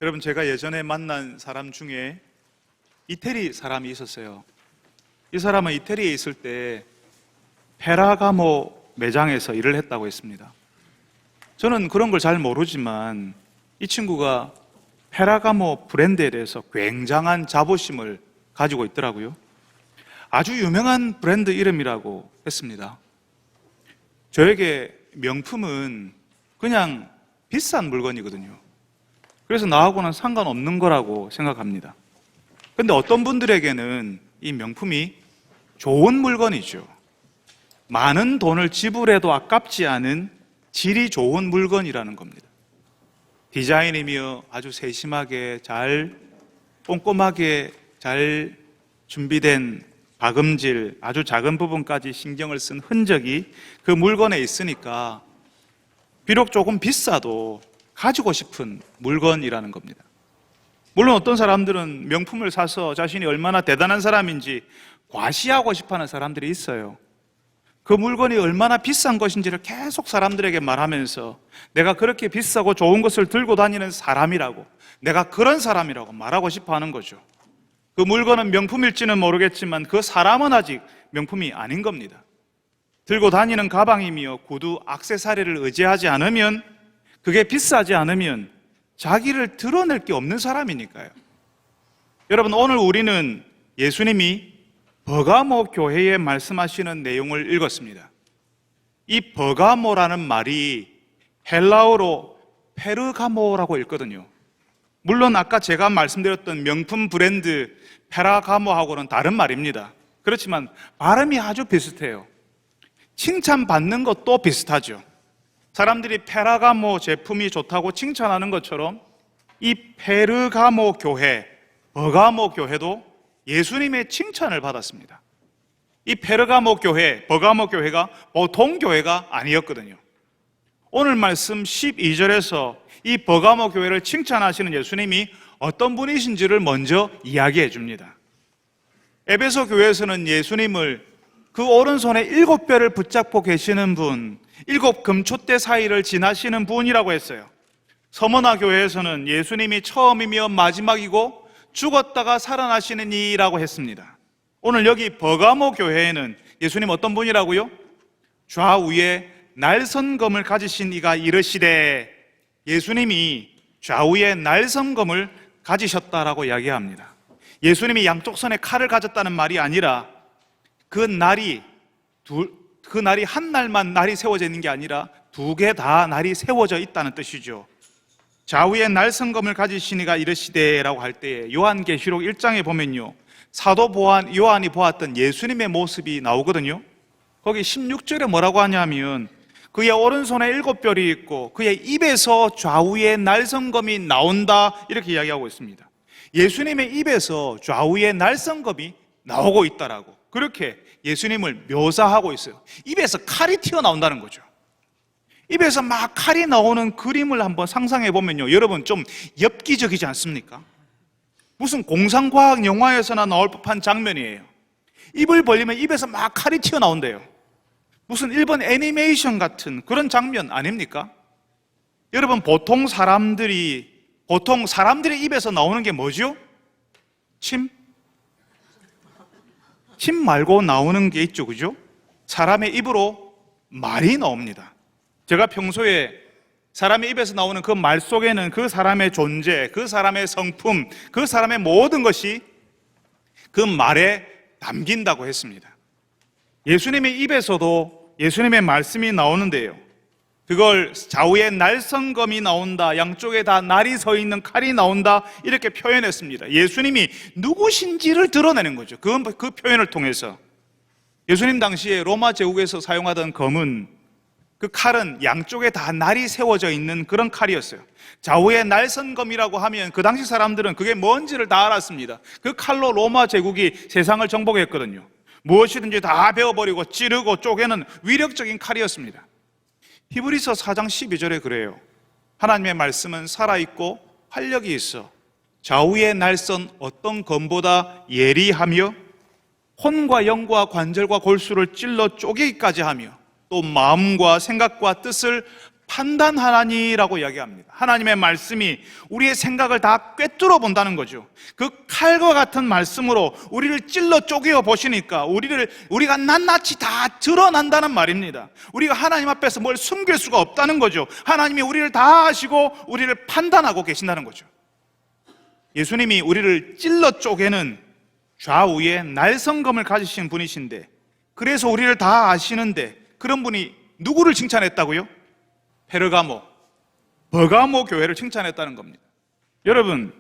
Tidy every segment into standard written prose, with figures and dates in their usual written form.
여러분, 제가 예전에 만난 사람 중에 이태리 사람이 있었어요. 이 사람은 이태리에 있을 때 페라가모 매장에서 일을 했다고 했습니다. 저는 그런 걸 잘 모르지만 이 친구가 페라가모 브랜드에 대해서 굉장한 자부심을 가지고 있더라고요. 아주 유명한 브랜드 이름이라고 했습니다. 저에게 명품은 그냥 비싼 물건이거든요. 그래서 나하고는 상관없는 거라고 생각합니다. 근데 어떤 분들에게는 이 명품이 좋은 물건이죠. 많은 돈을 지불해도 아깝지 않은 질이 좋은 물건이라는 겁니다. 디자인이며 아주 세심하게 꼼꼼하게 잘 준비된 박음질, 아주 작은 부분까지 신경을 쓴 흔적이 그 물건에 있으니까 비록 조금 비싸도 가지고 싶은 물건이라는 겁니다. 물론 어떤 사람들은 명품을 사서 자신이 얼마나 대단한 사람인지 과시하고 싶어하는 사람들이 있어요. 그 물건이 얼마나 비싼 것인지를 계속 사람들에게 말하면서 내가 그렇게 비싸고 좋은 것을 들고 다니는 사람이라고, 내가 그런 사람이라고 말하고 싶어하는 거죠. 그 물건은 명품일지는 모르겠지만 그 사람은 아직 명품이 아닌 겁니다. 들고 다니는 가방이며 구두, 액세서리를 의지하지 않으면, 그게 비싸지 않으면 자기를 드러낼 게 없는 사람이니까요. 여러분, 오늘 우리는 예수님이 버가모 교회에 말씀하시는 내용을 읽었습니다. 이 버가모라는 말이 헬라어로 페르가모라고 읽거든요. 물론 아까 제가 말씀드렸던 명품 브랜드 페라가모하고는 다른 말입니다. 그렇지만 발음이 아주 비슷해요. 칭찬받는 것도 비슷하죠. 사람들이 페라가모 제품이 좋다고 칭찬하는 것처럼 이 페르가모 교회, 버가모 교회도 예수님의 칭찬을 받았습니다. 이 페르가모 교회, 버가모 교회가 보통 교회가 아니었거든요. 오늘 말씀 12절에서 이 버가모 교회를 칭찬하시는 예수님이 어떤 분이신지를 먼저 이야기해 줍니다. 에베소 교회에서는 예수님을 그 오른손에 7뼈를 붙잡고 계시는 분, 7 금촛대 사이를 지나시는 분이라고 했어요. 서머나 교회에서는 예수님이 처음이며 마지막이고 죽었다가 살아나시는 이라고 했습니다. 오늘 여기 버가모 교회에는 예수님 어떤 분이라고요? 좌우에 날선검을 가지신 이가 이르시되, 예수님이 좌우에 날선검을 가지셨다라고 이야기합니다. 예수님이 양쪽 손에 칼을 가졌다는 말이 아니라 그 날이 한 날만 날이 세워져 있는 게 아니라 2개 다 날이 세워져 있다는 뜻이죠. 좌우에 날선검을 가지신 이가 이르시되라고 할 때에 요한계시록 1장에 보면요, 사도 요한이 보았던 예수님의 모습이 나오거든요. 거기 16절에 뭐라고 하냐면 그의 오른손에 7뼈이 있고 그의 입에서 좌우에 날선검이 나온다, 이렇게 이야기하고 있습니다. 예수님의 입에서 좌우에 날선검이 나오고 있다라고, 그렇게 예수님을 묘사하고 있어요. 입에서 칼이 튀어나온다는 거죠. 입에서 막 칼이 나오는 그림을 한번 상상해 보면요, 여러분 좀 엽기적이지 않습니까? 무슨 공상과학 영화에서나 나올 법한 장면이에요. 입을 벌리면 입에서 막 칼이 튀어나온대요. 무슨 일본 애니메이션 같은 그런 장면 아닙니까? 여러분, 보통 사람들의 입에서 나오는 게 뭐죠? 침 말고 나오는 게 있죠, 그죠? 사람의 입으로 말이 나옵니다. 제가 평소에 사람의 입에서 나오는 그 말 속에는 그 사람의 존재, 그 사람의 성품, 그 사람의 모든 것이 그 말에 담긴다고 했습니다. 예수님의 입에서도 예수님의 말씀이 나오는데요, 그걸 좌우에 날선검이 나온다, 양쪽에 다 날이 서 있는 칼이 나온다, 이렇게 표현했습니다. 예수님이 누구신지를 드러내는 거죠. 그 표현을 통해서. 예수님 당시에 로마 제국에서 사용하던 검은, 그 칼은 양쪽에 다 날이 세워져 있는 그런 칼이었어요. 좌우에 날선검이라고 하면 그 당시 사람들은 그게 뭔지를 다 알았습니다. 그 칼로 로마 제국이 세상을 정복했거든요. 무엇이든지 다 베어버리고 찌르고 쪼개는 위력적인 칼이었습니다. 히브리서 4장 12절에 그래요. 하나님의 말씀은 살아있고 활력이 있어 좌우의 날선 어떤 검보다 예리하며 혼과 영과 관절과 골수를 찔러 쪼개기까지 하며 또 마음과 생각과 뜻을 판단하나니라고 이야기합니다. 하나님의 말씀이 우리의 생각을 다 꿰뚫어 본다는 거죠. 그 칼과 같은 말씀으로 우리를 찔러 쪼개어 보시니까 우리가 낱낱이 다 드러난다는 말입니다. 우리가 하나님 앞에서 뭘 숨길 수가 없다는 거죠. 하나님이 우리를 다 아시고 우리를 판단하고 계신다는 거죠. 예수님이 우리를 찔러 쪼개는 좌우에 날성검을 가지신 분이신데, 그래서 우리를 다 아시는데, 그런 분이 누구를 칭찬했다고요? 페르가모, 버가모 교회를 칭찬했다는 겁니다. 여러분,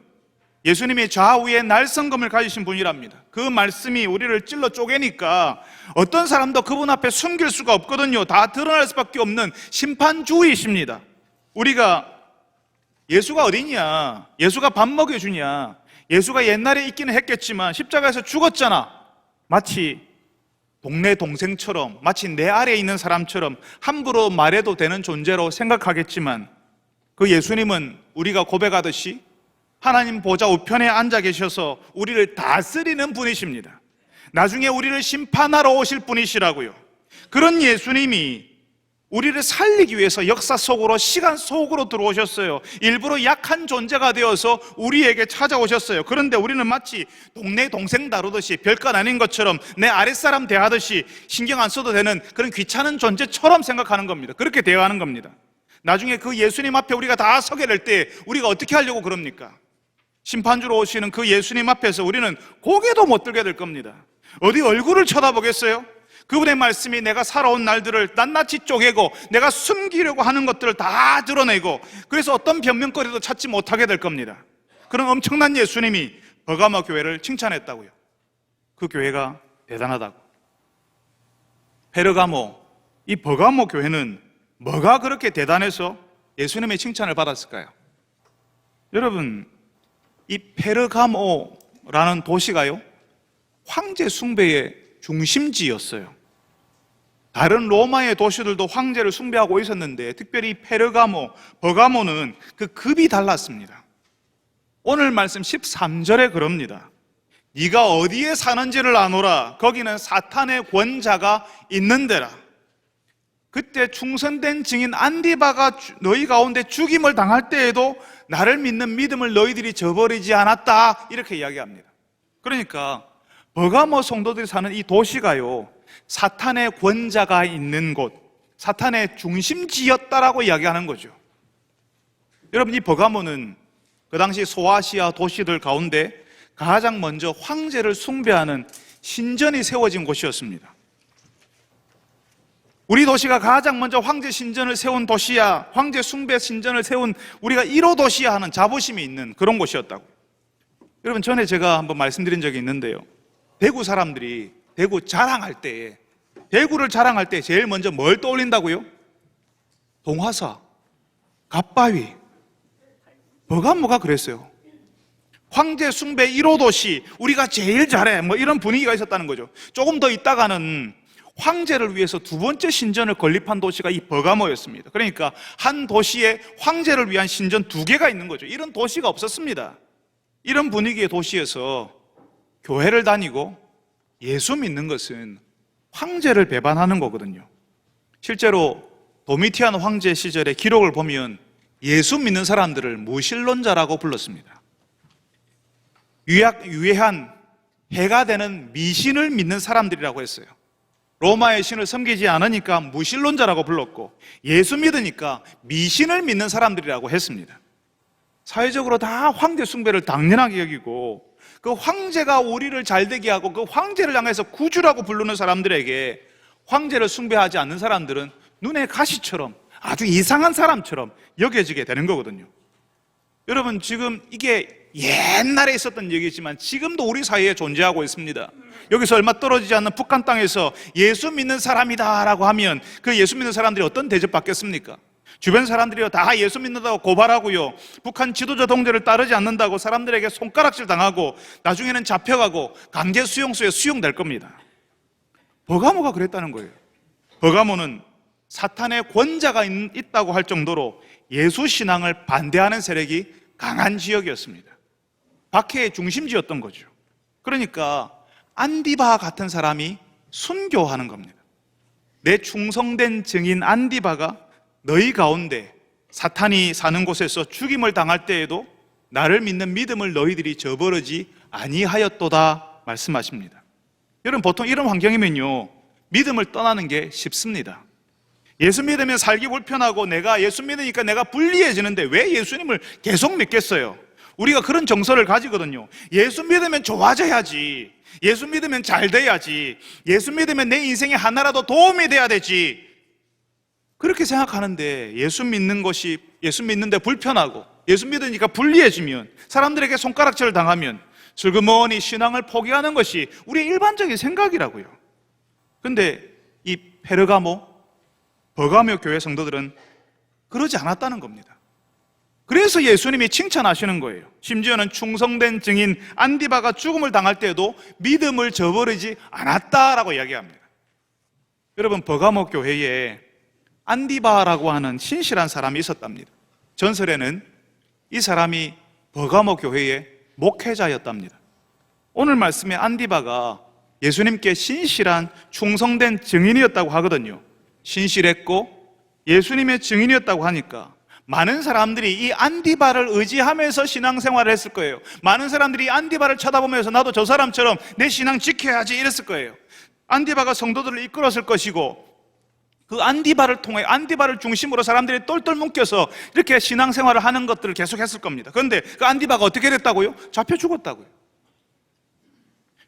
예수님이 좌우에 날성검을 가지신 분이랍니다. 그 말씀이 우리를 찔러 쪼개니까 어떤 사람도 그분 앞에 숨길 수가 없거든요. 다 드러날 수밖에 없는 심판주의이십니다. 우리가 예수가 어디냐, 예수가 밥 먹여주냐, 예수가 옛날에 있기는 했겠지만 십자가에서 죽었잖아, 마치 동네 동생처럼, 마치 내 아래에 있는 사람처럼 함부로 말해도 되는 존재로 생각하겠지만, 그 예수님은 우리가 고백하듯이 하나님 보좌 우편에 앉아 계셔서 우리를 다스리는 분이십니다. 나중에 우리를 심판하러 오실 분이시라고요. 그런 예수님이 우리를 살리기 위해서 역사 속으로, 시간 속으로 들어오셨어요. 일부러 약한 존재가 되어서 우리에게 찾아오셨어요. 그런데 우리는 마치 동네 동생 다루듯이 별것 아닌 것처럼, 내 아랫사람 대하듯이 신경 안 써도 되는 그런 귀찮은 존재처럼 생각하는 겁니다. 그렇게 대화하는 겁니다. 나중에 그 예수님 앞에 우리가 다 서게 될 때 우리가 어떻게 하려고 그럽니까? 심판주로 오시는 그 예수님 앞에서 우리는 고개도 못 들게 될 겁니다. 어디 얼굴을 쳐다보겠어요? 그분의 말씀이 내가 살아온 날들을 낱낱이 쪼개고 내가 숨기려고 하는 것들을 다 드러내고, 그래서 어떤 변명거리도 찾지 못하게 될 겁니다. 그런 엄청난 예수님이 버가모 교회를 칭찬했다고요. 그 교회가 대단하다고. 페르가모, 이 버가모 교회는 뭐가 그렇게 대단해서 예수님의 칭찬을 받았을까요? 여러분, 이 페르가모라는 도시가요, 황제 숭배의 중심지였어요. 다른 로마의 도시들도 황제를 숭배하고 있었는데, 특별히 페르가모, 버가모는 그 급이 달랐습니다. 오늘 말씀 13절에 그럽니다. 네가 어디에 사는지를 아노라. 거기는 사탄의 권자가 있는 데라. 그때 충성된 증인 안디바가 너희 가운데 죽임을 당할 때에도 나를 믿는 믿음을 너희들이 저버리지 않았다, 이렇게 이야기합니다. 그러니까 버가모 성도들이 사는 이 도시가요, 사탄의 권자가 있는 곳, 사탄의 중심지였다라고 이야기하는 거죠. 여러분, 이 버가모는 그 당시 소아시아 도시들 가운데 가장 먼저 황제를 숭배하는 신전이 세워진 곳이었습니다. 우리 도시가 가장 먼저 황제 신전을 세운 도시야, 황제 숭배 신전을 세운 우리가 1호 도시야 하는 자부심이 있는 그런 곳이었다고. 여러분, 전에 제가 한번 말씀드린 적이 있는데요, 대구 사람들이 대구 자랑할 때, 대구를 자랑할 때 제일 먼저 뭘 떠올린다고요? 동화사, 갓바위, 버가모가 그랬어요. 황제 숭배 1호 도시, 우리가 제일 잘해, 뭐 이런 분위기가 있었다는 거죠. 조금 더 있다가는 황제를 위해서 두 번째 신전을 건립한 도시가 이 버가모였습니다. 그러니까 한 도시에 황제를 위한 신전 2개가 있는 거죠. 이런 도시가 없었습니다. 이런 분위기의 도시에서 교회를 다니고 예수 믿는 것은 황제를 배반하는 거거든요. 실제로 도미티안 황제 시절의 기록을 보면 예수 믿는 사람들을 무신론자라고 불렀습니다. 유해한 해가 되는 미신을 믿는 사람들이라고 했어요. 로마의 신을 섬기지 않으니까 무신론자라고 불렀고, 예수 믿으니까 미신을 믿는 사람들이라고 했습니다. 사회적으로 다 황제 숭배를 당연하게 여기고, 그 황제가 우리를 잘되게 하고 그 황제를 향해서 구주라고 부르는 사람들에게 황제를 숭배하지 않는 사람들은 눈에 가시처럼, 아주 이상한 사람처럼 여겨지게 되는 거거든요. 여러분, 지금 이게 옛날에 있었던 얘기지만 지금도 우리 사이에 존재하고 있습니다. 여기서 얼마 떨어지지 않는 북한 땅에서 예수 믿는 사람이다 라고 하면 그 예수 믿는 사람들이 어떤 대접 받겠습니까? 주변 사람들이 다 예수 믿는다고 고발하고요, 북한 지도자 동대를 따르지 않는다고 사람들에게 손가락질 당하고 나중에는 잡혀가고 강제 수용소에 수용될 겁니다. 버가모가 그랬다는 거예요. 버가모는 사탄의 권자가 있다고 할 정도로 예수 신앙을 반대하는 세력이 강한 지역이었습니다. 박해의 중심지였던 거죠. 그러니까 안디바 같은 사람이 순교하는 겁니다. 내 충성된 증인 안디바가 너희 가운데 사탄이 사는 곳에서 죽임을 당할 때에도 나를 믿는 믿음을 너희들이 저버리지 아니하였도다 말씀하십니다. 여러분, 보통 이런 환경이면요, 믿음을 떠나는 게 쉽습니다. 예수 믿으면 살기 불편하고 내가 예수 믿으니까 내가 불리해지는데 왜 예수님을 계속 믿겠어요? 우리가 그런 정서를 가지거든요. 예수 믿으면 좋아져야지, 예수 믿으면 잘 돼야지, 예수 믿으면 내 인생에 하나라도 도움이 돼야 되지, 그렇게 생각하는데 예수 믿는데 불편하고 예수 믿으니까 불리해지면, 사람들에게 손가락질을 당하면 슬그머니 신앙을 포기하는 것이 우리의 일반적인 생각이라고요. 근데 이 버가모 교회 성도들은 그러지 않았다는 겁니다. 그래서 예수님이 칭찬하시는 거예요. 심지어는 충성된 증인 안디바가 죽음을 당할 때에도 믿음을 저버리지 않았다라고 이야기합니다. 여러분, 버가모 교회에 안디바라고 하는 신실한 사람이 있었답니다. 전설에는 이 사람이 버가모 교회의 목회자였답니다. 오늘 말씀에 안디바가 예수님께 신실한 충성된 증인이었다고 하거든요. 신실했고 예수님의 증인이었다고 하니까 많은 사람들이 이 안디바를 의지하면서 신앙생활을 했을 거예요. 많은 사람들이 이 안디바를 쳐다보면서 나도 저 사람처럼 내 신앙 지켜야지 이랬을 거예요. 안디바가 성도들을 이끌었을 것이고, 그 안디바를 통해 안디바를 중심으로 사람들이 똘똘 뭉쳐서 이렇게 신앙생활을 하는 것들을 계속했을 겁니다. 그런데 그 안디바가 어떻게 됐다고요? 잡혀 죽었다고요.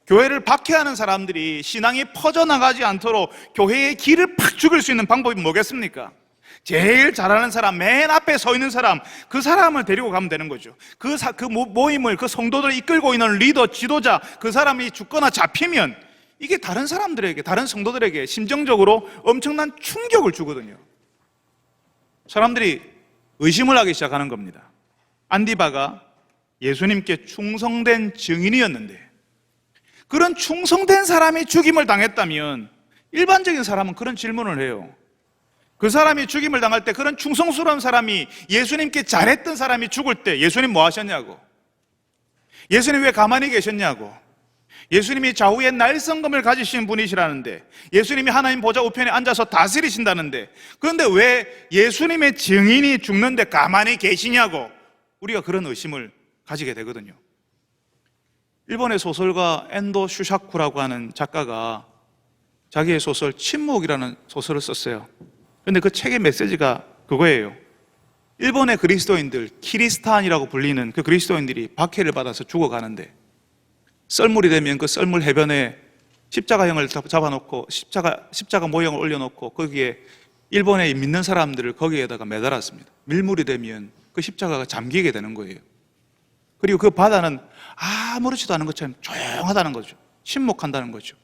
교회를 박해하는 사람들이 신앙이 퍼져나가지 않도록 교회의 길을 팍 죽일 수 있는 방법이 뭐겠습니까? 제일 잘하는 사람, 맨 앞에 서 있는 사람, 그 사람을 데리고 가면 되는 거죠. 그 모임을, 그 성도들을 이끌고 있는 리더, 지도자, 그 사람이 죽거나 잡히면 이게 다른 사람들에게, 다른 성도들에게 심정적으로 엄청난 충격을 주거든요. 사람들이 의심을 하기 시작하는 겁니다. 안디바가 예수님께 충성된 증인이었는데, 그런 충성된 사람이 죽임을 당했다면 일반적인 사람은 그런 질문을 해요. 그 사람이 죽임을 당할 때, 그런 충성스러운 사람이, 예수님께 잘했던 사람이 죽을 때 예수님 뭐 하셨냐고, 예수님 왜 가만히 계셨냐고, 예수님이 좌우에 날성검을 가지신 분이시라는데, 예수님이 하나님 보좌 우편에 앉아서 다스리신다는데, 그런데 왜 예수님의 증인이 죽는데 가만히 계시냐고, 우리가 그런 의심을 가지게 되거든요. 일본의 소설가 엔도 슈샤쿠라고 하는 작가가 자기의 소설 침묵이라는 소설을 썼어요. 그런데 그 책의 메시지가 그거예요. 일본의 그리스도인들, 키리스탄이라고 불리는 그 그리스도인들이 박해를 받아서 죽어가는데, 썰물이 되면 그 썰물 해변에 십자가형을 잡아놓고 십자가 모형을 올려놓고 거기에 일본에 믿는 사람들을 거기에다가 매달았습니다. 밀물이 되면 그 십자가가 잠기게 되는 거예요. 그리고 그 바다는 아무렇지도 않은 것처럼 조용하다는 거죠. 침묵한다는 거죠.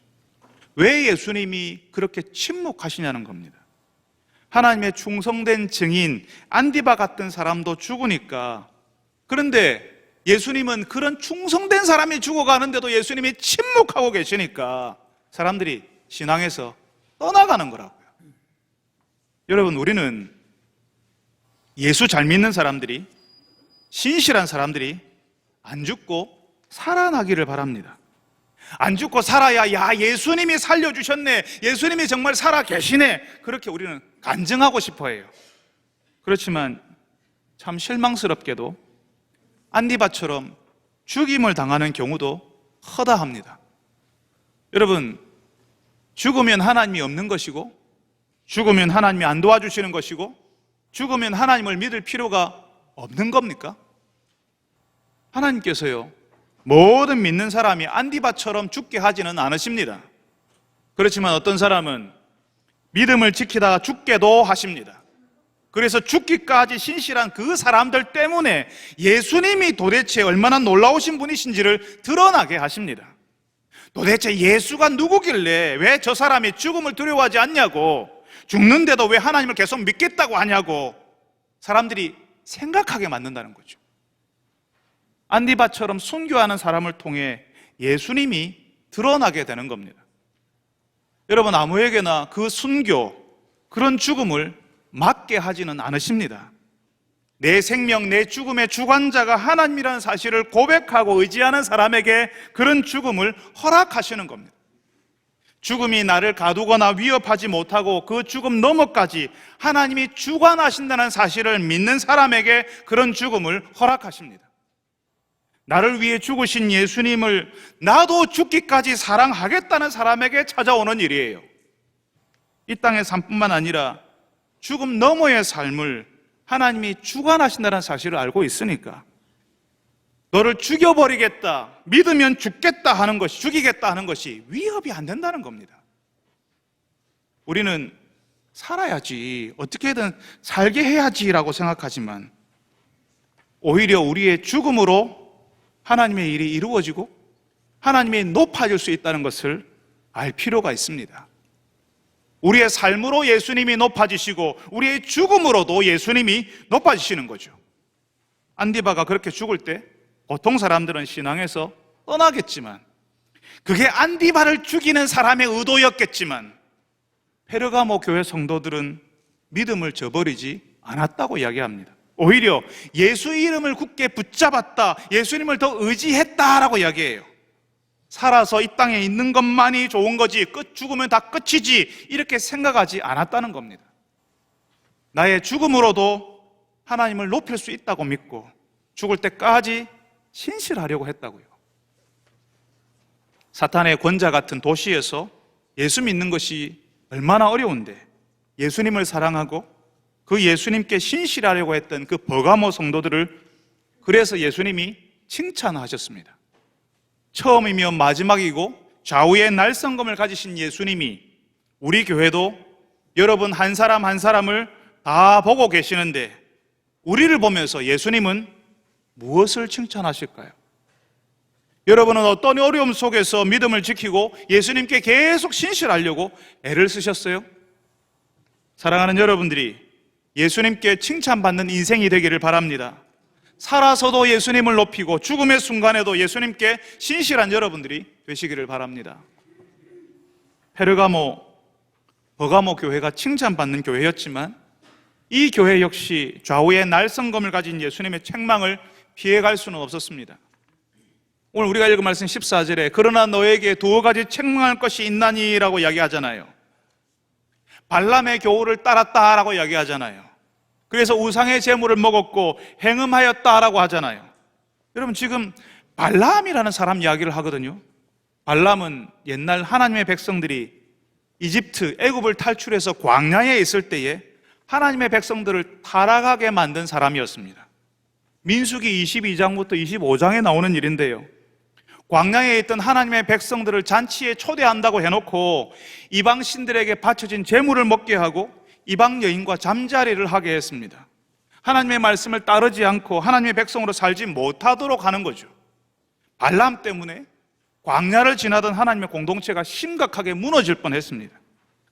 왜 예수님이 그렇게 침묵하시냐는 겁니다. 하나님의 충성된 증인 안디바 같은 사람도 죽으니까, 그런데 예수님은 그런 충성된 사람이 죽어가는데도 예수님이 침묵하고 계시니까 사람들이 신앙에서 떠나가는 거라고요. 여러분, 우리는 예수 잘 믿는 사람들이, 신실한 사람들이 안 죽고 살아나기를 바랍니다. 안 죽고 살아야, 야, 예수님이 살려주셨네, 예수님이 정말 살아 계시네, 그렇게 우리는 간증하고 싶어 해요. 그렇지만 참 실망스럽게도 안디바처럼 죽임을 당하는 경우도 허다합니다. 여러분, 죽으면 하나님이 없는 것이고, 죽으면 하나님이 안 도와주시는 것이고, 죽으면 하나님을 믿을 필요가 없는 겁니까? 하나님께서요, 모든 믿는 사람이 안디바처럼 죽게 하지는 않으십니다. 그렇지만 어떤 사람은 믿음을 지키다가 죽게도 하십니다. 그래서 죽기까지 신실한 그 사람들 때문에 예수님이 도대체 얼마나 놀라우신 분이신지를 드러나게 하십니다. 도대체 예수가 누구길래 왜 저 사람이 죽음을 두려워하지 않냐고, 죽는데도 왜 하나님을 계속 믿겠다고 하냐고 사람들이 생각하게 만든다는 거죠. 안디바처럼 순교하는 사람을 통해 예수님이 드러나게 되는 겁니다. 여러분, 아무에게나 그 순교, 그런 죽음을 맞게 하지는 않으십니다. 내 생명, 내 죽음의 주관자가 하나님이라는 사실을 고백하고 의지하는 사람에게 그런 죽음을 허락하시는 겁니다. 죽음이 나를 가두거나 위협하지 못하고 그 죽음 너머까지 하나님이 주관하신다는 사실을 믿는 사람에게 그런 죽음을 허락하십니다. 나를 위해 죽으신 예수님을 나도 죽기까지 사랑하겠다는 사람에게 찾아오는 일이에요. 이 땅의 삶뿐만 아니라 죽음 너머의 삶을 하나님이 주관하신다는 사실을 알고 있으니까 너를 죽여버리겠다, 믿으면 죽겠다 하는 것이, 죽이겠다 하는 것이 위협이 안 된다는 겁니다. 우리는 살아야지, 어떻게든 살게 해야지라고 생각하지만 오히려 우리의 죽음으로 하나님의 일이 이루어지고 하나님이 높아질 수 있다는 것을 알 필요가 있습니다. 우리의 삶으로 예수님이 높아지시고 우리의 죽음으로도 예수님이 높아지시는 거죠. 안디바가 그렇게 죽을 때 보통 사람들은 신앙에서 떠나겠지만 그게 안디바를 죽이는 사람의 의도였겠지만 페르가모 교회 성도들은 믿음을 저버리지 않았다고 이야기합니다. 오히려 예수 이름을 굳게 붙잡았다, 예수님을 더 의지했다라고 이야기해요. 살아서 이 땅에 있는 것만이 좋은 거지, 죽으면 다 끝이지, 이렇게 생각하지 않았다는 겁니다. 나의 죽음으로도 하나님을 높일 수 있다고 믿고 죽을 때까지 신실하려고 했다고요. 사탄의 권자 같은 도시에서 예수 믿는 것이 얼마나 어려운데 예수님을 사랑하고 그 예수님께 신실하려고 했던 그 버가모 성도들을 그래서 예수님이 칭찬하셨습니다. 처음이며 마지막이고 좌우의 날성검을 가지신 예수님이 우리 교회도 여러분 한 사람 한 사람을 다 보고 계시는데 우리를 보면서 예수님은 무엇을 칭찬하실까요? 여러분은 어떤 어려움 속에서 믿음을 지키고 예수님께 계속 신실하려고 애를 쓰셨어요? 사랑하는 여러분들이 예수님께 칭찬받는 인생이 되기를 바랍니다. 살아서도 예수님을 높이고 죽음의 순간에도 예수님께 신실한 여러분들이 되시기를 바랍니다. 버가모 교회가 칭찬받는 교회였지만 이 교회 역시 좌우의 날성검을 가진 예수님의 책망을 피해갈 수는 없었습니다. 오늘 우리가 읽은 말씀 14절에 그러나 너에게 두어 가지 책망할 것이 있나니 라고 이야기하잖아요. 발람의 교훈을 따랐다라고 이야기하잖아요. 그래서 우상의 제물을 먹었고 행음하였다라고 하잖아요. 여러분 지금 발람이라는 사람 이야기를 하거든요. 발람은 옛날 하나님의 백성들이 이집트, 애굽을 탈출해서 광야에 있을 때에 하나님의 백성들을 타락하게 만든 사람이었습니다. 민수기 22장부터 25장에 나오는 일인데요. 광야에 있던 하나님의 백성들을 잔치에 초대한다고 해놓고 이방 신들에게 바쳐진 제물을 먹게 하고 이방 여인과 잠자리를 하게 했습니다. 하나님의 말씀을 따르지 않고 하나님의 백성으로 살지 못하도록 하는 거죠. 발람 때문에 광야를 지나던 하나님의 공동체가 심각하게 무너질 뻔했습니다.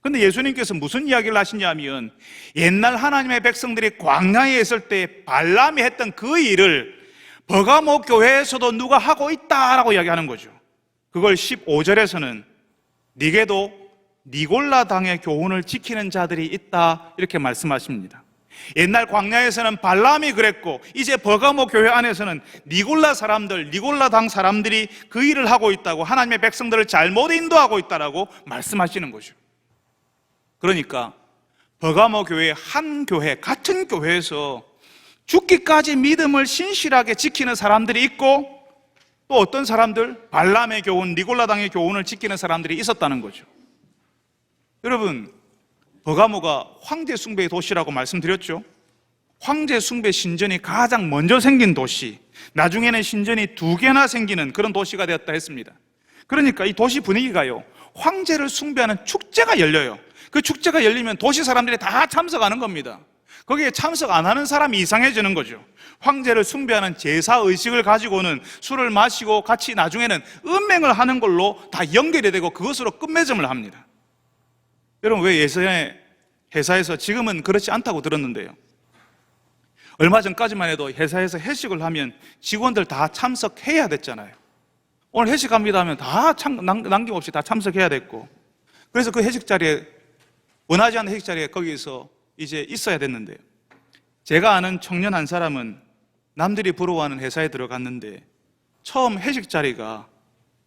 그런데 예수님께서 무슨 이야기를 하시냐면 옛날 하나님의 백성들이 광야에 있을 때 발람이 했던 그 일을 버가모 교회에서도 누가 하고 있다라고 이야기하는 거죠. 그걸 15절에서는 네게도 니골라 당의 교훈을 지키는 자들이 있다 이렇게 말씀하십니다. 옛날 광야에서는 발람이 그랬고 이제 버가모 교회 안에서는 니골라 사람들, 니골라 당 사람들이 그 일을 하고 있다고, 하나님의 백성들을 잘못 인도하고 있다라고 말씀하시는 거죠. 그러니까 버가모 교회 한 교회, 같은 교회에서 죽기까지 믿음을 신실하게 지키는 사람들이 있고 또 어떤 사람들, 발람의 교훈, 니골라 당의 교훈을 지키는 사람들이 있었다는 거죠. 여러분, 버가모가 황제 숭배의 도시라고 말씀드렸죠. 황제 숭배 신전이 가장 먼저 생긴 도시, 나중에는 신전이 2개나 생기는 그런 도시가 되었다 했습니다. 그러니까 이 도시 분위기가요, 황제를 숭배하는 축제가 열려요. 그 축제가 열리면 도시 사람들이 다 참석하는 겁니다. 거기에 참석 안 하는 사람이 이상해지는 거죠. 황제를 숭배하는 제사의식을 가지고는 술을 마시고 같이 나중에는 음행을 하는 걸로 다 연결이 되고 그것으로 끝맺음을 합니다. 여러분, 왜 예전에 회사에서, 지금은 그렇지 않다고 들었는데요, 얼마 전까지만 해도 회사에서 회식을 하면 직원들 다 참석해야 됐잖아요. 오늘 회식합니다 하면 다 남김없이 다 참석해야 됐고, 그래서 그 회식 자리에, 원하지 않는 회식 자리에 거기서 이제 있어야 됐는데요, 제가 아는 청년 한 사람은 남들이 부러워하는 회사에 들어갔는데 처음 회식 자리가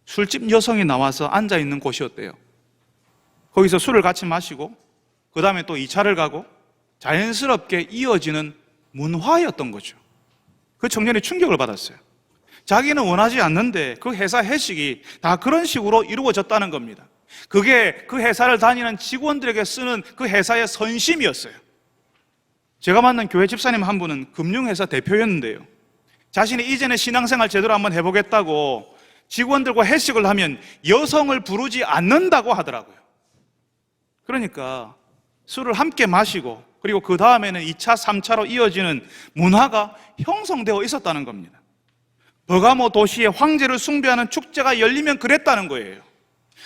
술집 여성이 나와서 앉아있는 곳이었대요. 거기서 술을 같이 마시고 그 다음에 또 2차를 가고 자연스럽게 이어지는 문화였던 거죠. 그 청년이 충격을 받았어요. 자기는 원하지 않는데 그 회사 회식이 다 그런 식으로 이루어졌다는 겁니다. 그게 그 회사를 다니는 직원들에게 쓰는 그 회사의 선심이었어요. 제가 만난 교회 집사님 한 분은 금융회사 대표였는데요, 자신이 이전에 신앙생활 제대로 한번 해보겠다고 직원들과 회식을 하면 여성을 부르지 않는다고 하더라고요. 그러니까 술을 함께 마시고 그리고 그 다음에는 2차, 3차로 이어지는 문화가 형성되어 있었다는 겁니다. 버가모 도시에 황제를 숭배하는 축제가 열리면 그랬다는 거예요.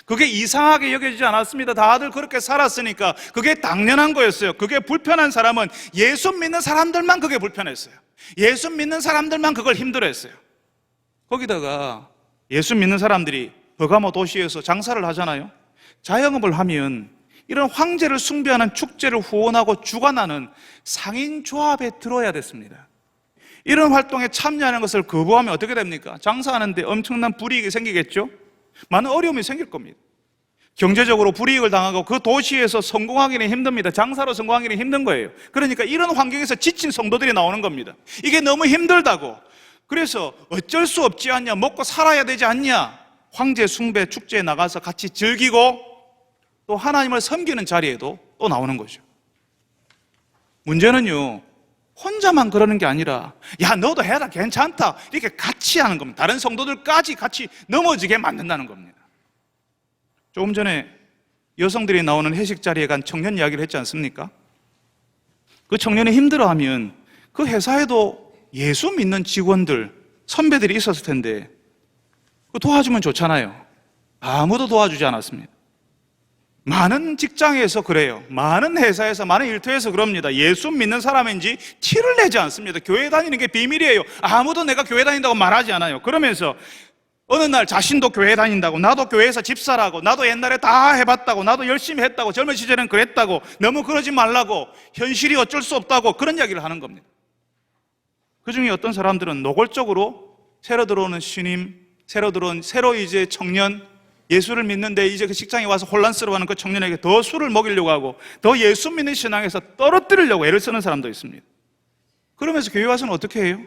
그게 이상하게 여겨지지 않았습니다. 다들 그렇게 살았으니까 그게 당연한 거였어요. 그게 불편한 사람은 예수 믿는 사람들만 그게 불편했어요. 예수 믿는 사람들만 그걸 힘들어했어요. 거기다가 예수 믿는 사람들이 버가모 도시에서 장사를 하잖아요. 자영업을 하면 이런 황제를 숭배하는 축제를 후원하고 주관하는 상인조합에 들어야 됐습니다. 이런 활동에 참여하는 것을 거부하면 어떻게 됩니까? 장사하는데 엄청난 불이익이 생기겠죠? 많은 어려움이 생길 겁니다. 경제적으로 불이익을 당하고 그 도시에서 성공하기는 힘듭니다. 장사로 성공하기는 힘든 거예요. 그러니까 이런 환경에서 지친 성도들이 나오는 겁니다. 이게 너무 힘들다고. 그래서 어쩔 수 없지 않냐, 먹고 살아야 되지 않냐, 황제 숭배 축제에 나가서 같이 즐기고 또 하나님을 섬기는 자리에도 또 나오는 거죠. 문제는요, 혼자만 그러는 게 아니라 야 너도 해라 괜찮다 이렇게 같이 하는 겁니다. 다른 성도들까지 같이 넘어지게 만든다는 겁니다. 조금 전에 여성들이 나오는 회식 자리에 간 청년 이야기를 했지 않습니까? 그 청년이 힘들어하면 그 회사에도 예수 믿는 직원들, 선배들이 있었을 텐데 도와주면 좋잖아요. 아무도 도와주지 않았습니다. 많은 직장에서 그래요. 많은 회사에서, 많은 일터에서 그럽니다. 예수 믿는 사람인지 티를 내지 않습니다. 교회 다니는 게 비밀이에요. 아무도 내가 교회 다닌다고 말하지 않아요. 그러면서 어느 날 자신도 교회 다닌다고, 나도 교회에서 집사라고, 나도 옛날에 다 해봤다고, 나도 열심히 했다고, 젊은 시절엔 그랬다고, 너무 그러지 말라고, 현실이 어쩔 수 없다고 그런 이야기를 하는 겁니다. 그 중에 어떤 사람들은 노골적으로 새로 들어오는 신임, 새로 이제 청년, 예수를 믿는데 이제 그 직장에 와서 혼란스러워하는 그 청년에게 더 술을 먹이려고 하고 더 예수 믿는 신앙에서 떨어뜨리려고 애를 쓰는 사람도 있습니다. 그러면서 교회 와서는 어떻게 해요?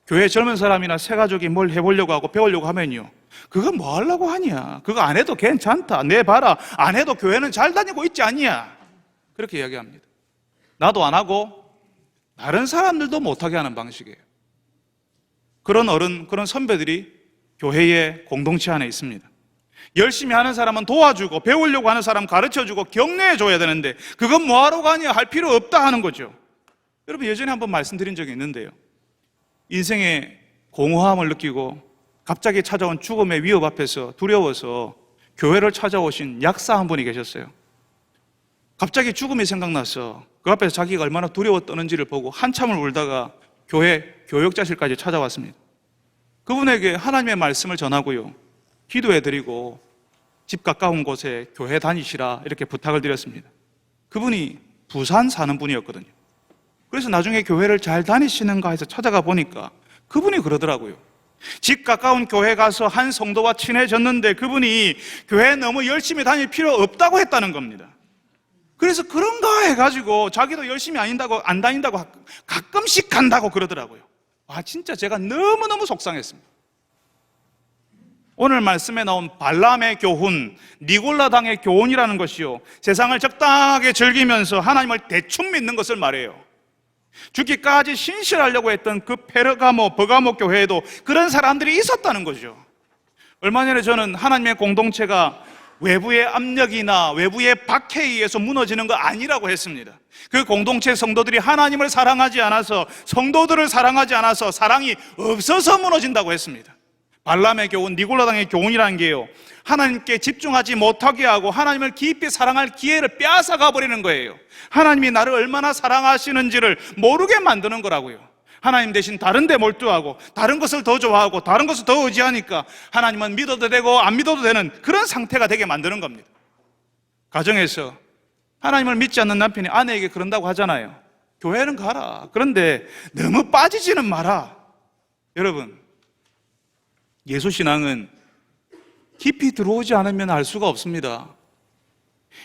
교회 젊은 사람이나 새 가족이 뭘 해보려고 하고 배우려고 하면요, 그거 뭐 하려고 하냐, 그거 안 해도 괜찮다, 내 봐라, 안 해도 교회는 잘 다니고 있지 않냐, 그렇게 이야기합니다. 나도 안 하고 다른 사람들도 못하게 하는 방식이에요. 그런 어른, 그런 선배들이 교회의 공동체 안에 있습니다. 열심히 하는 사람은 도와주고 배우려고 하는 사람 가르쳐주고 격려해줘야 되는데 그건 뭐하러 가냐, 할 필요 없다 하는 거죠. 여러분, 예전에 한번 말씀드린 적이 있는데요, 인생의 공허함을 느끼고 갑자기 찾아온 죽음의 위협 앞에서 두려워서 교회를 찾아오신 약사 한 분이 계셨어요. 갑자기 죽음이 생각나서 그 앞에서 자기가 얼마나 두려워 떠는지를 보고 한참을 울다가 교회 교역자실까지 찾아왔습니다. 그분에게 하나님의 말씀을 전하고요, 기도해드리고 집 가까운 곳에 교회 다니시라 이렇게 부탁을 드렸습니다. 그분이 부산 사는 분이었거든요. 그래서 나중에 교회를 잘 다니시는가 해서 찾아가 보니까 그분이 그러더라고요. 집 가까운 교회 가서 한 성도와 친해졌는데 그분이 교회 너무 열심히 다닐 필요 없다고 했다는 겁니다. 그래서 그런가 해가지고 자기도 열심히 안 다닌다고 가끔씩 간다고 그러더라고요. 진짜 제가 너무너무 속상했습니다. 오늘 말씀에 나온 발람의 교훈, 니골라당의 교훈이라는 것이요, 세상을 적당하게 즐기면서 하나님을 대충 믿는 것을 말해요. 죽기까지 신실하려고 했던 그 버가모 교회에도 그런 사람들이 있었다는 거죠. 얼마 전에 저는 하나님의 공동체가 외부의 압력이나 외부의 박해에 의해서 무너지는 거 아니라고 했습니다. 그 공동체 성도들이 하나님을 사랑하지 않아서, 성도들을 사랑하지 않아서, 사랑이 없어서 무너진다고 했습니다. 발람의 교훈, 니골라당의 교훈이라는 게요, 하나님께 집중하지 못하게 하고 하나님을 깊이 사랑할 기회를 빼앗아가 버리는 거예요. 하나님이 나를 얼마나 사랑하시는지를 모르게 만드는 거라고요. 하나님 대신 다른 데 몰두하고 다른 것을 더 좋아하고 다른 것을 더 의지하니까 하나님은 믿어도 되고 안 믿어도 되는 그런 상태가 되게 만드는 겁니다. 가정에서 하나님을 믿지 않는 남편이 아내에게 그런다고 하잖아요. 교회는 가라. 그런데 너무 빠지지는 마라. 여러분, 예수신앙은 깊이 들어오지 않으면 알 수가 없습니다.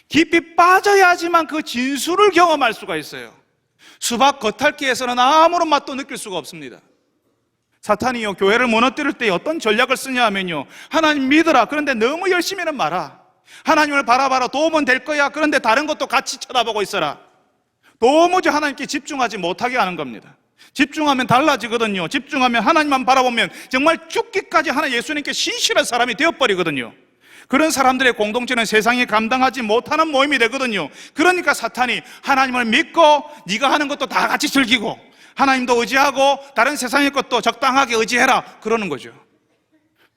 깊이 빠져야지만 그 진수를 경험할 수가 있어요. 수박 겉핥기에서는 아무런 맛도 느낄 수가 없습니다. 사탄이요, 교회를 무너뜨릴 때 어떤 전략을 쓰냐 하면요, 하나님 믿어라. 그런데 너무 열심히는 마라. 하나님을 바라봐라. 도움은 될 거야. 그런데 다른 것도 같이 쳐다보고 있어라. 도무지 하나님께 집중하지 못하게 하는 겁니다. 집중하면 달라지거든요. 집중하면 하나님만 바라보면 정말 죽기까지 하나 예수님께 신실한 사람이 되어버리거든요. 그런 사람들의 공동체는 세상이 감당하지 못하는 모임이 되거든요. 그러니까 사탄이 하나님을 믿고 네가 하는 것도 다 같이 즐기고 하나님도 의지하고 다른 세상의 것도 적당하게 의지해라 그러는 거죠.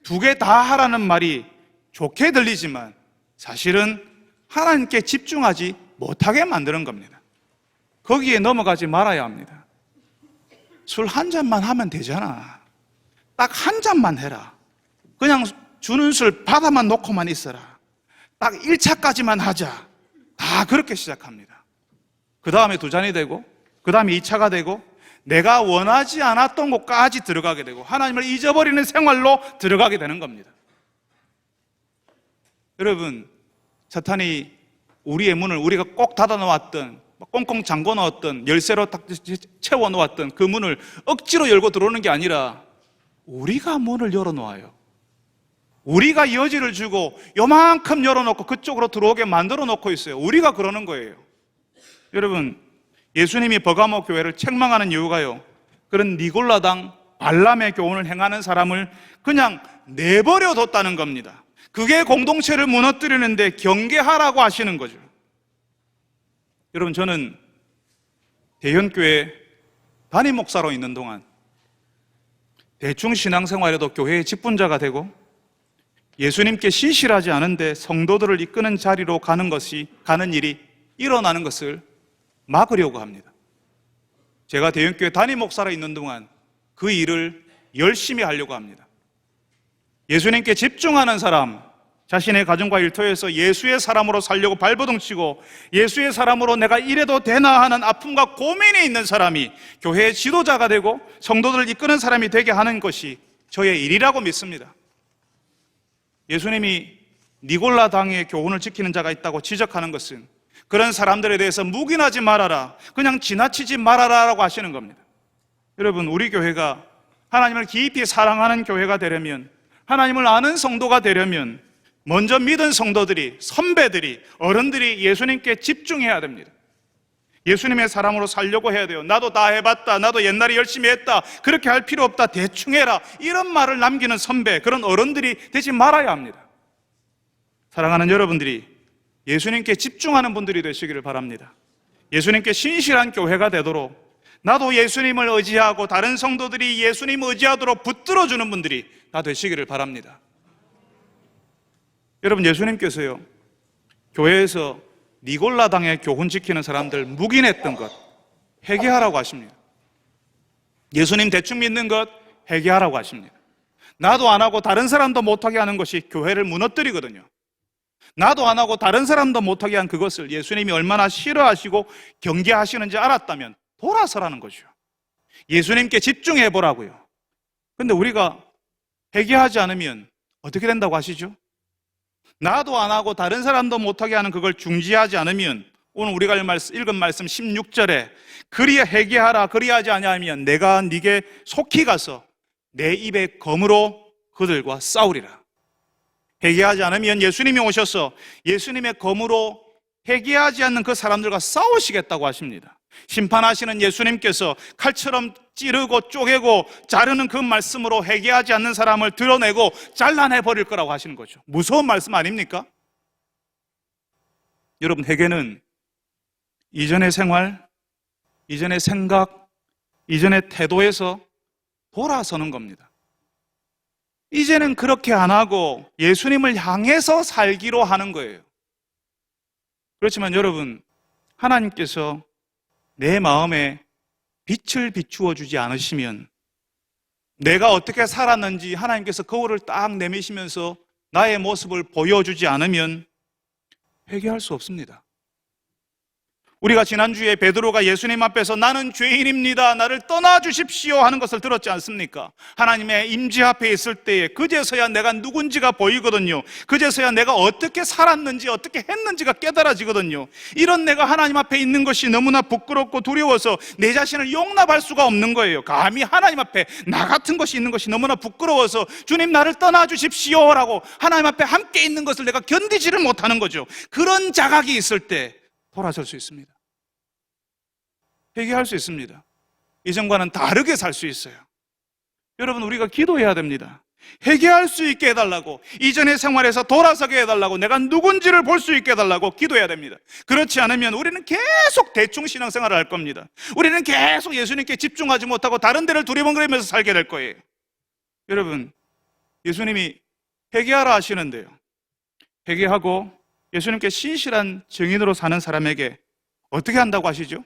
두 개 다 하라는 말이 좋게 들리지만 사실은 하나님께 집중하지 못하게 만드는 겁니다. 거기에 넘어가지 말아야 합니다. 술 한 잔만 하면 되잖아. 딱 한 잔만 해라. 그냥 주는 술 받아만 놓고만 있어라. 딱 1차까지만 하자. 다 그렇게 시작합니다. 그 다음에 두 잔이 되고 그 다음에 2차가 되고 내가 원하지 않았던 곳까지 들어가게 되고 하나님을 잊어버리는 생활로 들어가게 되는 겁니다. 여러분, 사탄이 우리의 문을 우리가 꼭 닫아 놓았던 꽁꽁 잠궈 놓았던 열쇠로 딱 채워 놓았던 그 문을 억지로 열고 들어오는 게 아니라 우리가 문을 열어 놓아요. 우리가 여지를 주고 요만큼 열어놓고 그쪽으로 들어오게 만들어 놓고 있어요. 우리가 그러는 거예요. 여러분, 예수님이 버가모 교회를 책망하는 이유가요, 그런 니골라당 발람의 교훈을 행하는 사람을 그냥 내버려 뒀다는 겁니다. 그게 공동체를 무너뜨리는데 경계하라고 하시는 거죠. 여러분, 저는 대현교회 담임 목사로 있는 동안 대충 신앙생활에도 교회의 직분자가 되고 예수님께 신실하지 않은데 성도들을 이끄는 자리로 가는 일이 일어나는 것을 막으려고 합니다. 제가 대형교회 담임 목사로 있는 동안 그 일을 열심히 하려고 합니다. 예수님께 집중하는 사람, 자신의 가정과 일터에서 예수의 사람으로 살려고 발버둥 치고 예수의 사람으로 내가 이래도 되나 하는 아픔과 고민이 있는 사람이 교회의 지도자가 되고 성도들을 이끄는 사람이 되게 하는 것이 저의 일이라고 믿습니다. 예수님이 니골라 당의 교훈을 지키는 자가 있다고 지적하는 것은 그런 사람들에 대해서 묵인하지 말아라, 그냥 지나치지 말아라라고 하시는 겁니다. 여러분, 우리 교회가 하나님을 깊이 사랑하는 교회가 되려면, 하나님을 아는 성도가 되려면 먼저 믿은 성도들이, 선배들이, 어른들이 예수님께 집중해야 됩니다. 예수님의 사람으로 살려고 해야 돼요. 나도 다 해봤다, 나도 옛날에 열심히 했다, 그렇게 할 필요 없다, 대충 해라, 이런 말을 남기는 선배, 그런 어른들이 되지 말아야 합니다. 사랑하는 여러분들이 예수님께 집중하는 분들이 되시기를 바랍니다. 예수님께 신실한 교회가 되도록 나도 예수님을 의지하고 다른 성도들이 예수님 의지하도록 붙들어주는 분들이 다 되시기를 바랍니다. 여러분, 예수님께서요, 교회에서 니골라당의 교훈 지키는 사람들 묵인했던 것 회개하라고 하십니다. 예수님 대충 믿는 것 회개하라고 하십니다. 나도 안 하고 다른 사람도 못하게 하는 것이 교회를 무너뜨리거든요. 나도 안 하고 다른 사람도 못하게 한 그것을 예수님이 얼마나 싫어하시고 경계하시는지 알았다면 돌아서라는 거죠. 예수님께 집중해 보라고요. 그런데 우리가 회개하지 않으면 어떻게 된다고 하시죠? 나도 안 하고 다른 사람도 못하게 하는 그걸 중지하지 않으면 오늘 우리가 읽은 말씀 16절에 그리야 회개하라, 그리하지 아니하면 내가 네게 속히 가서 내 입에 검으로 그들과 싸우리라. 회개하지 않으면 예수님이 오셔서 예수님의 검으로 회개하지 않는 그 사람들과 싸우시겠다고 하십니다. 심판하시는 예수님께서 칼처럼 찌르고 쪼개고 자르는 그 말씀으로 회개하지 않는 사람을 드러내고 잘라내버릴 거라고 하시는 거죠. 무서운 말씀 아닙니까? 여러분, 회개는 이전의 생활, 이전의 생각, 이전의 태도에서 돌아서는 겁니다. 이제는 그렇게 안 하고 예수님을 향해서 살기로 하는 거예요. 그렇지만 여러분, 하나님께서 내 마음에 빛을 비추어 주지 않으시면, 내가 어떻게 살았는지 하나님께서 거울을 딱 내미시면서 나의 모습을 보여주지 않으면 회개할 수 없습니다. 우리가 지난주에 베드로가 예수님 앞에서 나는 죄인입니다, 나를 떠나주십시오 하는 것을 들었지 않습니까? 하나님의 임재 앞에 있을 때에 그제서야 내가 누군지가 보이거든요. 그제서야 내가 어떻게 살았는지 어떻게 했는지가 깨달아지거든요. 이런 내가 하나님 앞에 있는 것이 너무나 부끄럽고 두려워서 내 자신을 용납할 수가 없는 거예요. 감히 하나님 앞에 나 같은 것이 있는 것이 너무나 부끄러워서 주님 나를 떠나주십시오 라고 하나님 앞에 함께 있는 것을 내가 견디지를 못하는 거죠. 그런 자각이 있을 때 돌아설 수 있습니다. 회개할 수 있습니다. 이전과는 다르게 살 수 있어요. 여러분, 우리가 기도해야 됩니다. 회개할 수 있게 해달라고, 이전의 생활에서 돌아서게 해달라고, 내가 누군지를 볼 수 있게 해달라고 기도해야 됩니다. 그렇지 않으면 우리는 계속 대충 신앙생활을 할 겁니다. 우리는 계속 예수님께 집중하지 못하고 다른 데를 두리번거리면서 살게 될 거예요. 여러분, 예수님이 회개하라 하시는데요, 회개하고 예수님께 신실한 증인으로 사는 사람에게 어떻게 한다고 하시죠?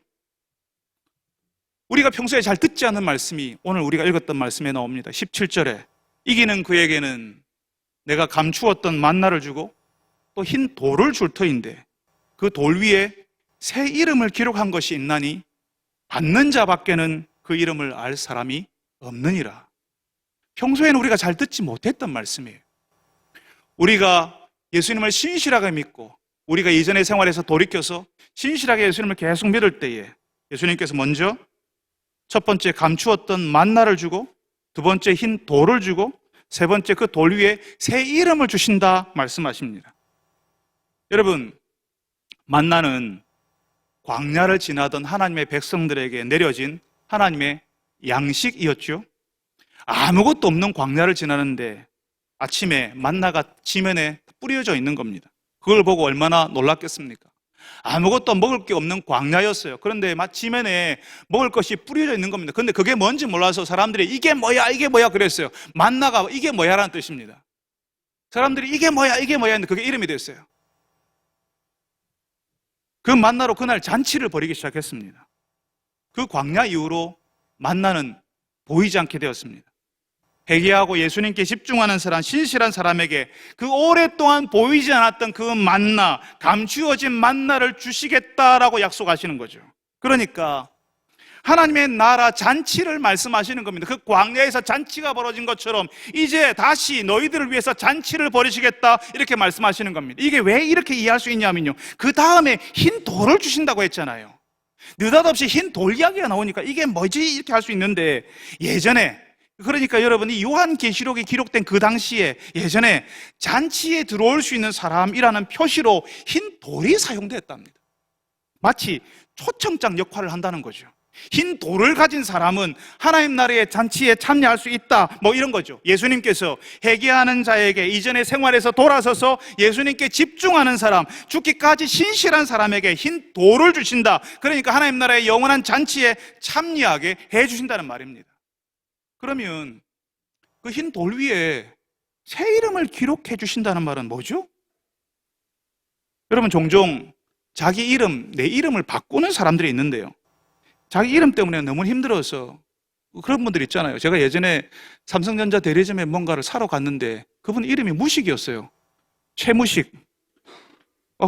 우리가 평소에 잘 듣지 않는 말씀이 오늘 우리가 읽었던 말씀에 나옵니다. 17절에 이기는 그에게는 내가 감추었던 만나를 주고 또 흰 돌을 줄 터인데 그 돌 위에 새 이름을 기록한 것이 있나니 받는 자밖에는 그 이름을 알 사람이 없느니라. 평소에는 우리가 잘 듣지 못했던 말씀이에요. 우리가 예수님을 신실하게 믿고 우리가 이전의 생활에서 돌이켜서 신실하게 예수님을 계속 믿을 때에 예수님께서 먼저 첫 번째 감추었던 만나를 주고, 두 번째 흰 돌을 주고, 세 번째 그 돌 위에 새 이름을 주신다 말씀하십니다. 여러분, 만나는 광야를 지나던 하나님의 백성들에게 내려진 하나님의 양식이었죠. 아무것도 없는 광야를 지나는데 아침에 만나가 지면에 뿌려져 있는 겁니다. 그걸 보고 얼마나 놀랐겠습니까? 아무것도 먹을 게 없는 광야였어요. 그런데 지면에 먹을 것이 뿌려져 있는 겁니다. 그런데 그게 뭔지 몰라서 사람들이 이게 뭐야 그랬어요. 만나가 이게 뭐야라는 뜻입니다. 사람들이 이게 뭐야 했는데 그게 이름이 됐어요. 그 만나로 그날 잔치를 벌이기 시작했습니다. 그 광야 이후로 만나는 보이지 않게 되었습니다. 회개하고 예수님께 집중하는 사람, 신실한 사람에게 그 오랫동안 보이지 않았던 그 만나, 감추어진 만나를 주시겠다라고 약속하시는 거죠. 그러니까 하나님의 나라 잔치를 말씀하시는 겁니다. 그 광야에서 잔치가 벌어진 것처럼 이제 다시 너희들을 위해서 잔치를 벌이시겠다 이렇게 말씀하시는 겁니다. 이게 왜 이렇게 이해할 수 있냐면요, 그 다음에 흰 돌을 주신다고 했잖아요. 느닷없이 흰 돌 이야기가 나오니까 이게 뭐지 이렇게 할 수 있는데, 예전에, 그러니까 여러분이 요한계시록이 기록된 그 당시에 예전에 잔치에 들어올 수 있는 사람이라는 표시로 흰 돌이 사용됐답니다. 마치 초청장 역할을 한다는 거죠. 흰 돌을 가진 사람은 하나님 나라의 잔치에 참여할 수 있다, 뭐 이런 거죠. 예수님께서 회개하는 자에게 이전의 생활에서 돌아서서 예수님께 집중하는 사람, 죽기까지 신실한 사람에게 흰 돌을 주신다. 그러니까 하나님 나라의 영원한 잔치에 참여하게 해주신다는 말입니다. 그러면 그 흰 돌 위에 새 이름을 기록해 주신다는 말은 뭐죠? 여러분, 종종 자기 이름, 내 이름을 바꾸는 사람들이 있는데요, 자기 이름 때문에 너무 힘들어서 그런 분들 있잖아요. 제가 예전에 삼성전자 대리점에 뭔가를 사러 갔는데 그분 이름이 무식이었어요. 최무식.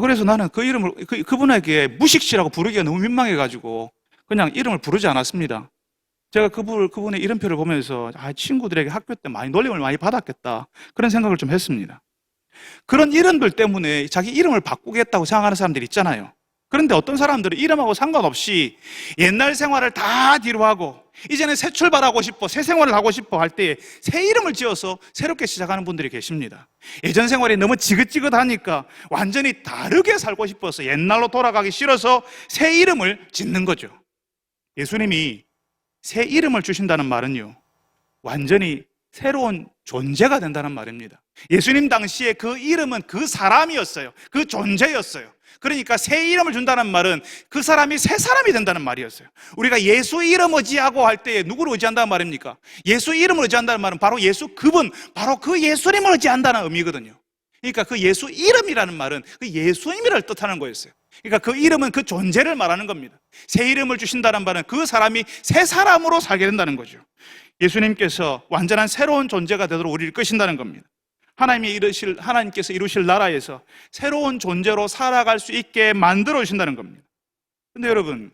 그래서 나는 그 이름을 그분에게 무식씨라고 부르기가 너무 민망해가지고 그냥 이름을 부르지 않았습니다. 제가 그분의 이름표를 보면서 친구들에게 학교 때 많이 놀림을 많이 받았겠다, 그런 생각을 좀 했습니다. 그런 이름들 때문에 자기 이름을 바꾸겠다고 생각하는 사람들이 있잖아요. 그런데 어떤 사람들은 이름하고 상관없이 옛날 생활을 다 뒤로 하고 이제는 새 출발하고 싶어, 새 생활을 하고 싶어 할 때 새 이름을 지어서 새롭게 시작하는 분들이 계십니다. 예전 생활이 너무 지긋지긋하니까 완전히 다르게 살고 싶어서, 옛날로 돌아가기 싫어서 새 이름을 짓는 거죠. 예수님이 새 이름을 주신다는 말은요, 완전히 새로운 존재가 된다는 말입니다. 예수님 당시에 그 이름은 그 사람이었어요. 그 존재였어요. 그러니까 새 이름을 준다는 말은 그 사람이 새 사람이 된다는 말이었어요. 우리가 예수 이름 의지하고 할 때 누구를 의지한다는 말입니까? 예수 이름을 의지한다는 말은 바로 예수 그분, 바로 그 예수님을 의지한다는 의미거든요. 그러니까 그 예수 이름이라는 말은 그 예수님을 뜻하는 거였어요. 그러니까 그 이름은 그 존재를 말하는 겁니다. 새 이름을 주신다는 말은 그 사람이 새 사람으로 살게 된다는 거죠. 예수님께서 완전한 새로운 존재가 되도록 우리를 이끄신다는 겁니다. 하나님께서 이루실 나라에서 새로운 존재로 살아갈 수 있게 만들어 주신다는 겁니다. 근데 여러분,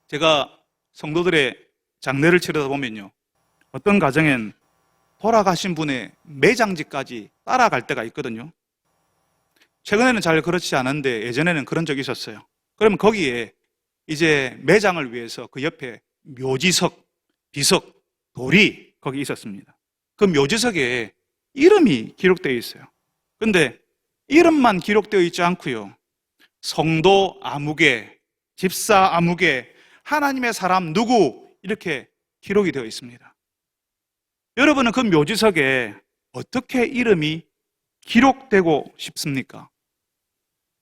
제가 성도들의 장례를 치르다 보면요, 어떤 가정엔 돌아가신 분의 매장지까지 따라갈 때가 있거든요. 최근에는 잘 그렇지 않은데 예전에는 그런 적이 있었어요. 그러면 거기에 이제 매장을 위해서 그 옆에 묘지석, 비석, 돌이 거기 있었습니다. 그 묘지석에 이름이 기록되어 있어요. 근데 이름만 기록되어 있지 않고요, 성도 아무개, 집사 아무개, 하나님의 사람 누구, 이렇게 기록이 되어 있습니다. 여러분은 그 묘지석에 어떻게 이름이 기록되고 싶습니까?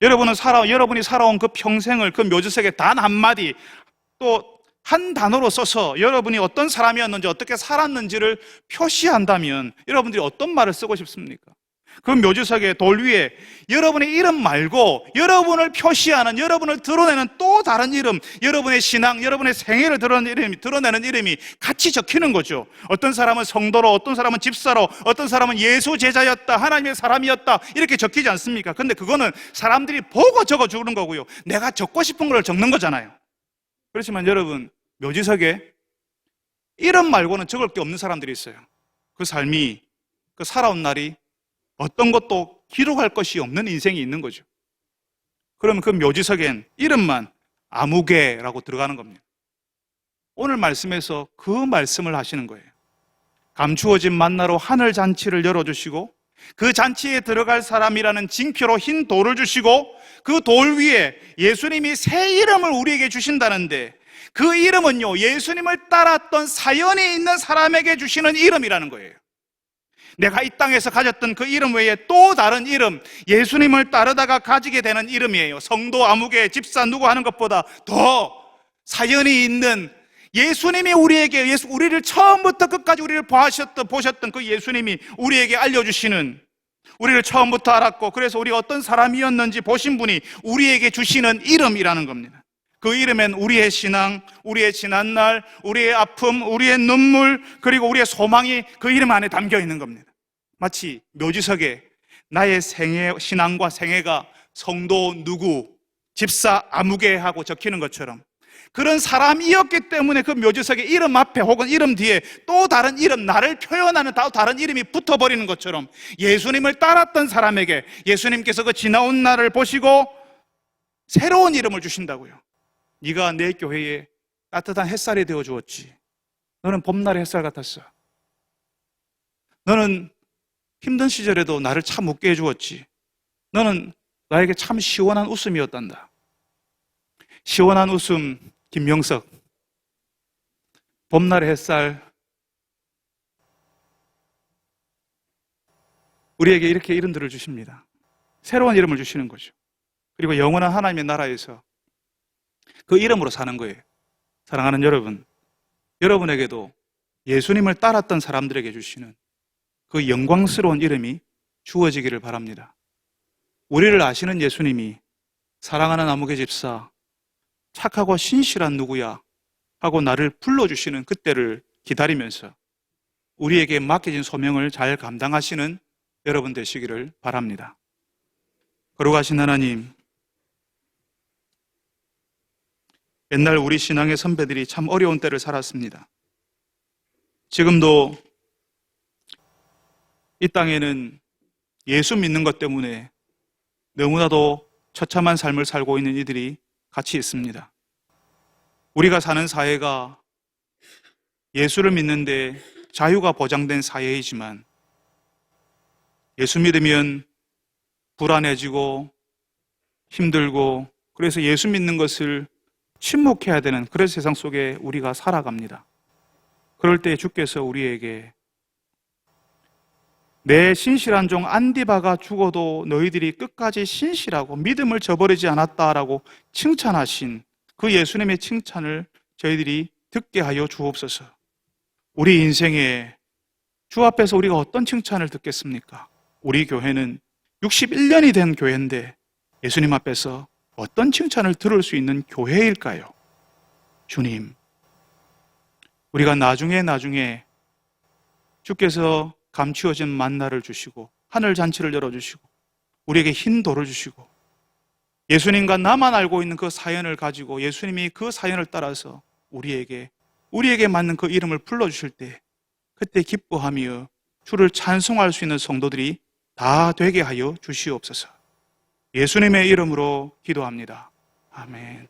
여러분이 살아온 그 평생을 그 묘지석에 단 한마디, 또 한 단어로 써서 여러분이 어떤 사람이었는지, 어떻게 살았는지를 표시한다면 여러분들이 어떤 말을 쓰고 싶습니까? 그 묘지석의 돌 위에 여러분의 이름 말고 여러분을 표시하는, 여러분을 드러내는 또 다른 이름, 여러분의 신앙, 여러분의 생애를 드러내는 이름이 같이 적히는 거죠. 어떤 사람은 성도로, 어떤 사람은 집사로, 어떤 사람은 예수 제자였다, 하나님의 사람이었다, 이렇게 적히지 않습니까? 근데 그거는 사람들이 보고 적어주는 거고요, 내가 적고 싶은 걸 적는 거잖아요. 그렇지만 여러분, 묘지석에 이름 말고는 적을 게 없는 사람들이 있어요. 그 삶이, 그 살아온 날이 어떤 것도 기록할 것이 없는 인생이 있는 거죠. 그러면 그 묘지석엔 이름만 아무개라고 들어가는 겁니다. 오늘 말씀에서 그 말씀을 하시는 거예요. 감추어진 만나로 하늘 잔치를 열어주시고 그 잔치에 들어갈 사람이라는 징표로 흰 돌을 주시고 그 돌 위에 예수님이 새 이름을 우리에게 주신다는데, 그 이름은요, 예수님을 따랐던 사연이 있는 사람에게 주시는 이름이라는 거예요. 내가 이 땅에서 가졌던 그 이름 외에 또 다른 이름, 예수님을 따르다가 가지게 되는 이름이에요. 성도, 아무개, 집사 누구 하는 것보다 더 사연이 있는, 예수님이 우리를 처음부터 끝까지 우리를 보셨던 그 예수님이 우리에게 알려주시는, 우리를 처음부터 알았고 그래서 우리가 어떤 사람이었는지 보신 분이 우리에게 주시는 이름이라는 겁니다. 그 이름엔 우리의 신앙, 우리의 지난날, 우리의 아픔, 우리의 눈물, 그리고 우리의 소망이 그 이름 안에 담겨 있는 겁니다. 마치 묘지석에 나의 신앙과 생애가 성도 누구, 집사 아무개 하고 적히는 것처럼, 그런 사람이었기 때문에 그 묘지석의 이름 앞에 혹은 이름 뒤에 또 다른 이름, 나를 표현하는 다른 이름이 붙어버리는 것처럼, 예수님을 따랐던 사람에게 예수님께서 그 지나온 날을 보시고 새로운 이름을 주신다고요. 네가 내 교회에 따뜻한 햇살이 되어 주었지. 너는 봄날의 햇살 같았어. 너는 힘든 시절에도 나를 참 웃게 해주었지. 너는 나에게 참 시원한 웃음이었단다. 시원한 웃음 김명석, 봄날의 햇살, 우리에게 이렇게 이름들을 주십니다. 새로운 이름을 주시는 거죠. 그리고 영원한 하나님의 나라에서 그 이름으로 사는 거예요. 사랑하는 여러분, 여러분에게도 예수님을 따랐던 사람들에게 주시는 그 영광스러운 이름이 주어지기를 바랍니다. 우리를 아시는 예수님이 사랑하는 아무개 집사, 착하고 신실한 누구야 하고 나를 불러주시는 그때를 기다리면서 우리에게 맡겨진 소명을 잘 감당하시는 여러분 되시기를 바랍니다. 거룩하신 하나님, 옛날 우리 신앙의 선배들이 참 어려운 때를 살았습니다. 지금도 이 땅에는 예수 믿는 것 때문에 너무나도 처참한 삶을 살고 있는 이들이 같이 있습니다. 우리가 사는 사회가 예수를 믿는데 자유가 보장된 사회이지만 예수 믿으면 불안해지고 힘들고, 그래서 예수 믿는 것을 침묵해야 되는 그런 세상 속에 우리가 살아갑니다. 그럴 때 주께서 우리에게 내 신실한 종 안디바가 죽어도 너희들이 끝까지 신실하고 믿음을 저버리지 않았다라고 칭찬하신 그 예수님의 칭찬을 저희들이 듣게 하여 주옵소서. 우리 인생에 주 앞에서 우리가 어떤 칭찬을 듣겠습니까? 우리 교회는 61년이 된 교회인데 예수님 앞에서 어떤 칭찬을 들을 수 있는 교회일까요? 주님, 우리가 나중에 주께서 감추어진 만나를 주시고 하늘 잔치를 열어주시고 우리에게 흰 돌을 주시고 예수님과 나만 알고 있는 그 사연을 가지고 예수님이 그 사연을 따라서 우리에게 맞는 그 이름을 불러주실 때 그때 기뻐하며 주를 찬송할 수 있는 성도들이 다 되게 하여 주시옵소서. 예수님의 이름으로 기도합니다. 아멘.